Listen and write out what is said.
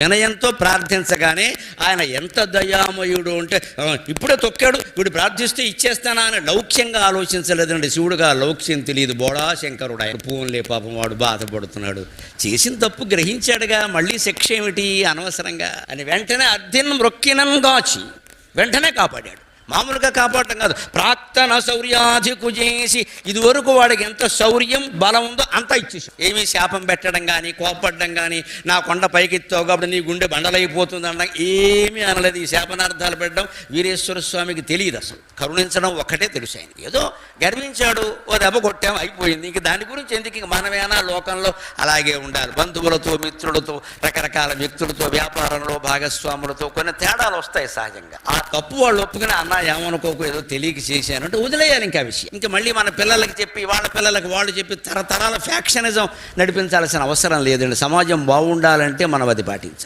వినయంతో ప్రార్థించగానే ఆయన ఎంత దయామయుడు అంటే ఇప్పుడే తొక్కాడు వీడు ప్రార్థిస్తే ఇచ్చేస్తానా అని లౌక్యంగా ఆలోచించలేదండి. శివుడుగా లౌక్యం తెలియదు, బోడా శంకరుడు ఆయన. పూన్లే పాపం వాడు బాధపడుతున్నాడు, చేసిన తప్పు గ్రహించాడుగా, మళ్ళీ శిక్ష ఏమిటి అనవసరంగా అని వెంటనే అర్ధిన్ మ్రొక్కినంగాచి వెంటనే కాపాడాడు. మామూలుగా కాపాడటం కాదు, ప్రాక్తన శౌర్యాధికు చేసి ఇదివరకు వాడికి ఎంత శౌర్యం బలం ఉందో అంతా ఇచ్చేసాం. ఏమీ శాపం పెట్టడం కానీ కోపడడం కానీ నా కొండ పైకెత్తావు కాబట్టి నీ గుండె బండలైపోతుంది అనడం ఏమీ అనలేదు. ఈ శాపనార్థాలు పెట్టడం వీరేశ్వర స్వామికి తెలియదు, అసలు కరుణించడం ఒక్కటే తెలుసు ఆయన. ఏదో గర్వించాడు, ఓ దెబ్బ కొట్టాం, అయిపోయింది. ఇంక దాని గురించి ఎందుకు, ఇంక మనమేనా లోకంలో అలాగే ఉండాలి. బంధువులతో, మిత్రులతో, రకరకాల వ్యక్తులతో, వ్యాపారంలో భాగస్వాములతో కొన్ని తేడాలు వస్తాయి సహజంగా. ఆ తప్పు వాళ్ళు ఒప్పుకుని అన్న ఏమనుకోకు ఏదో తెలియక చేశానంటే వదిలేయాలి ఇంకా విషయం. ఇంకా మళ్ళీ మన పిల్లలకి చెప్పి వాళ్ళ పిల్లలకి వాళ్ళు చెప్పి తరతరాల ఫ్యాక్షనిజం నడిపించాల్సిన అవసరం లేదండి. సమాజం బాగుండాలంటే మనం అది పాటించాలి.